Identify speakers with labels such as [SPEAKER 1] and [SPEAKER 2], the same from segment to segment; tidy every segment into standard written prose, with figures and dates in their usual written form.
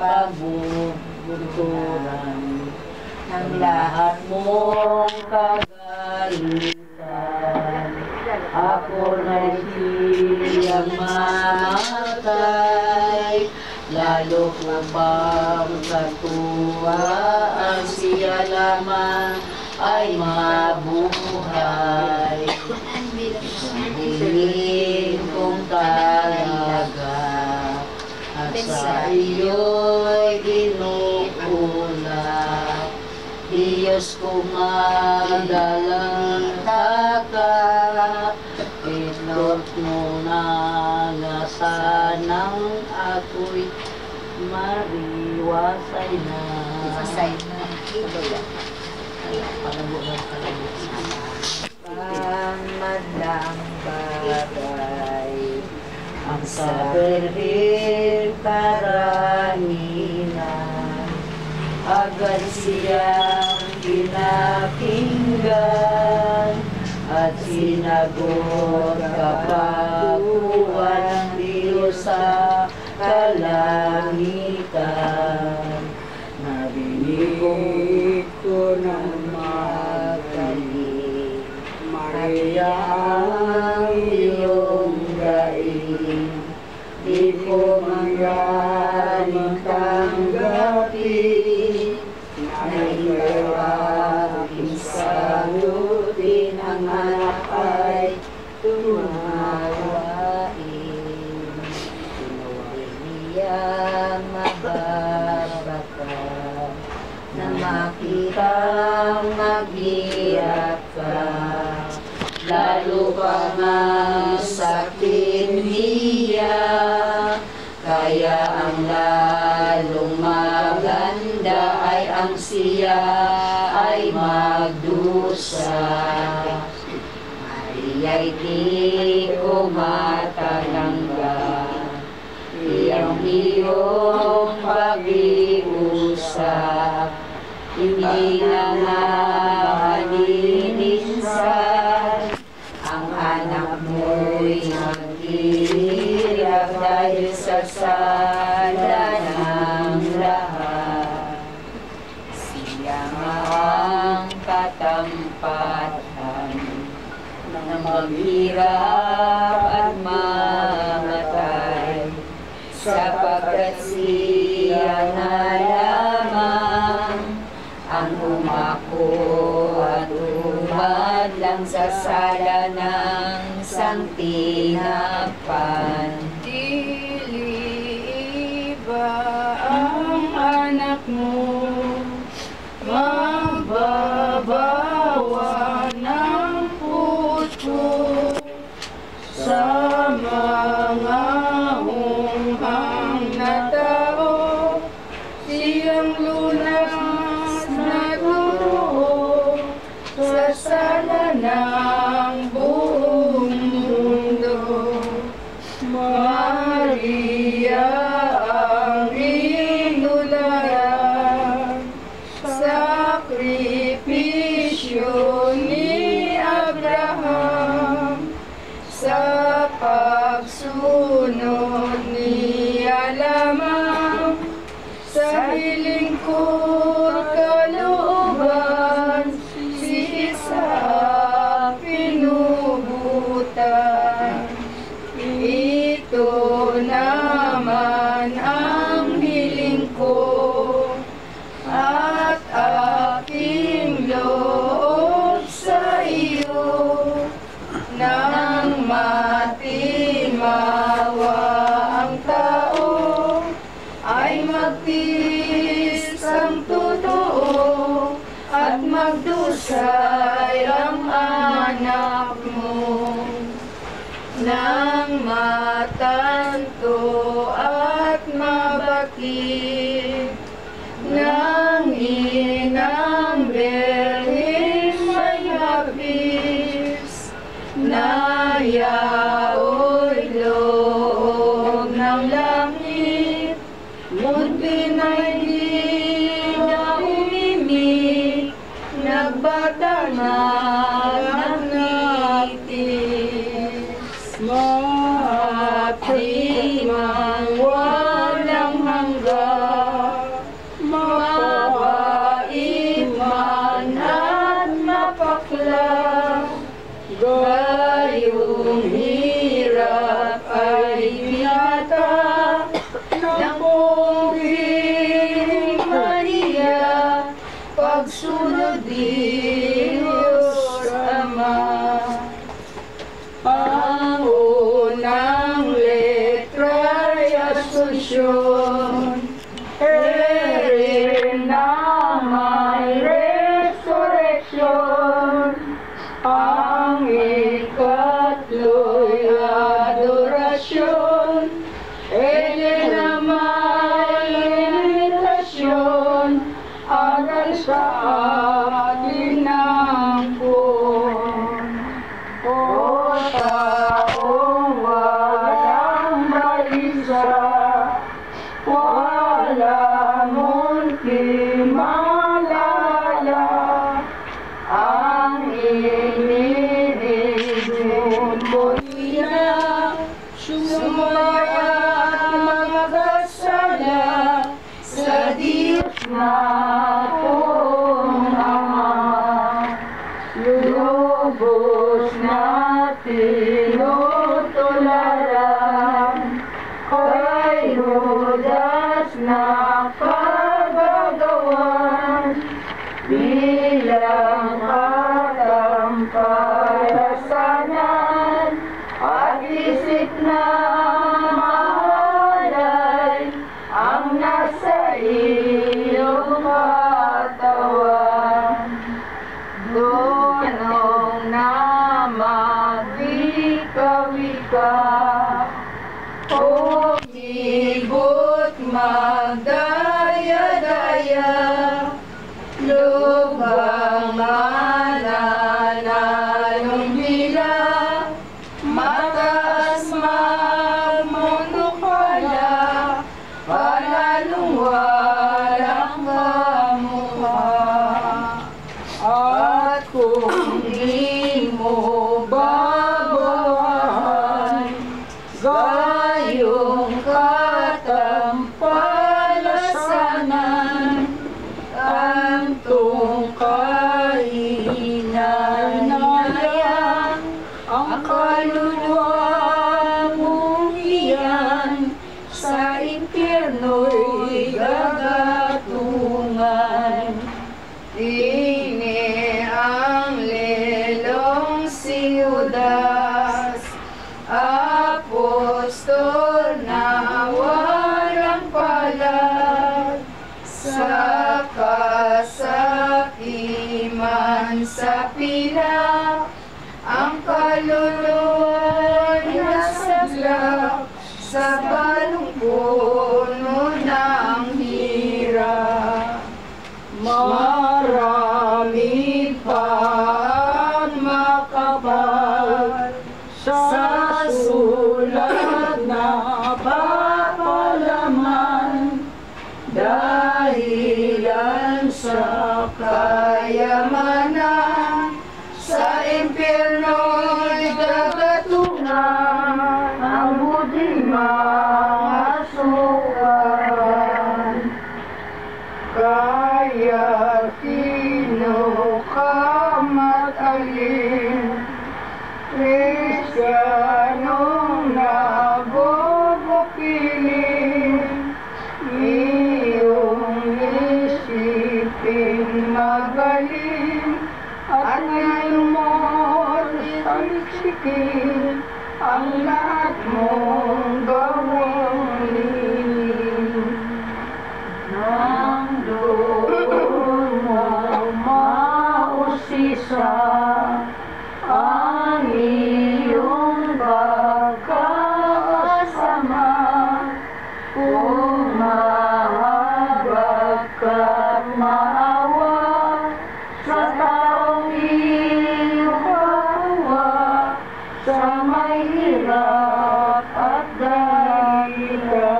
[SPEAKER 1] pagbubuturan ng lahat mong kagalitan. Ako na siyang mamatay, lalo ko bang katuwaan siya lamang ay mabuhay. Hingin kong talaga at sa iyo'y inuulat. Diyos ko madalang taka, pinot mo na nga sanang ako'y mariwasay na.
[SPEAKER 2] Masay na. Pamadlang bagay
[SPEAKER 1] Ang sabihin karanginan, agad siyang pinakinggan at sinagot kapakuan ng Diyos sa kalangitan. Narinig ko ng magaling, Maria ang iyong daing, di ko mangyaring tanggapin, na ikaw aking sagutin, ang anak ay tumawain. Tinuwin niya mababaka, na makitang mag-iyak ka, lalo pa ang sakit niya, kaya ang lalong maganda ay ang siya ay magdusa. Mariya'y di ko matanggap iyong iyong pag-iusap, hindi na nalininsan. Ang anak mo'y maghihirap dahil sa sala ng lahat. Siya nga ang katampatan na maghirap at mamatay, sapagkat siya na lamang ang umako at umadlang sa sala ng sangtinapan.
[SPEAKER 3] Dili ba ang anak mo magbabawa ng puso sa mga hunghang na tao? Siyang lunas na dugo sa sala ng buong mundo. Maria ang inularan, sakripisyo ni Abraham, sa pagsunod niya lamang sa hilingkod kalooban, si Isaac pinubutan. Ito naman ang hiling ko at aking loob sa iyo, nang matimawa ang tao ay magtiis ang totoo at magdusay ang anak mo. Nang matanto at mabakit ng inang Berhin may hapis, na yao'y loob ng langit, munti na'y di na umimik, nagbata na ng nitis. Matimang walang hanggan di malala ang iniibig mo'y na sumaya't magkasala sa Diyos na pong Ama. Lubos na tinutularan kay Judas na kagagawan bilang katampalasanan at isip na mahalay ang nasa iyong katawan. Doon na magwika-wika, umibot magdaya-daya, lubang mananalong bila, mataas magmundukala, palalong walang kamukha. At kung di mo babawahan gayong katampalasanan, ang tungkahinayang ang kaluluwa mong iyan sa impyerno'y gagatungan. Ini ang lelong si Judas, apostol na walang palad, sa kasakiman sa pila, ang kaluluwa niya saglak sa balong puno ng hirap. Marami pa ang makapal sa sulat na papalaman, dahilan sa kayamanan sa impyerno'y gagatungan ang buting mga sukaran. Kaya sino ka matalin, Kristiyanong nabubukiling, iyong isipin magaling, at ngayon mo'y saliksikin ang lahat mong gawin. Nang doon mo mausisa ang iyong pagkakasama, umahabag ka't maawa sa taong iyong kawa, sa may hirap at dahila.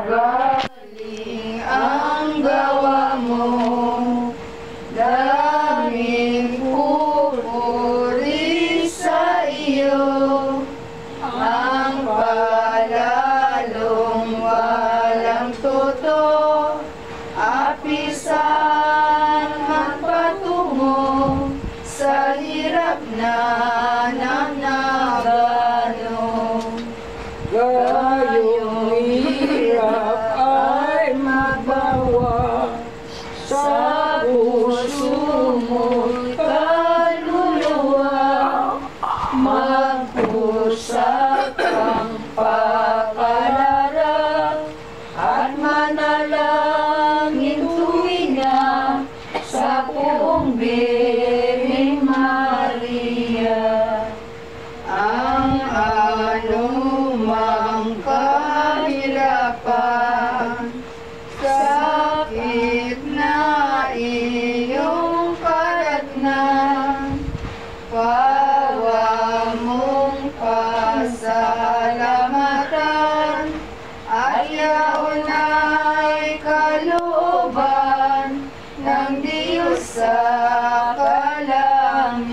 [SPEAKER 3] Magaling ang gawa mo, daming pupuri sa iyo, ang palalong walang totoo, apisan magpatungo sa hirap na nanagano. Gayong hirap ay magbawa sa puso mo'y kaluluwa, magpusat ang pagkalara at manalangin tuwing na sa buong Birhen Maria. Ang anumang kahirapan, sakit na iyong karatnan, pawa mong pasalamatan, at yaon na ng Diyos sa kalangitan.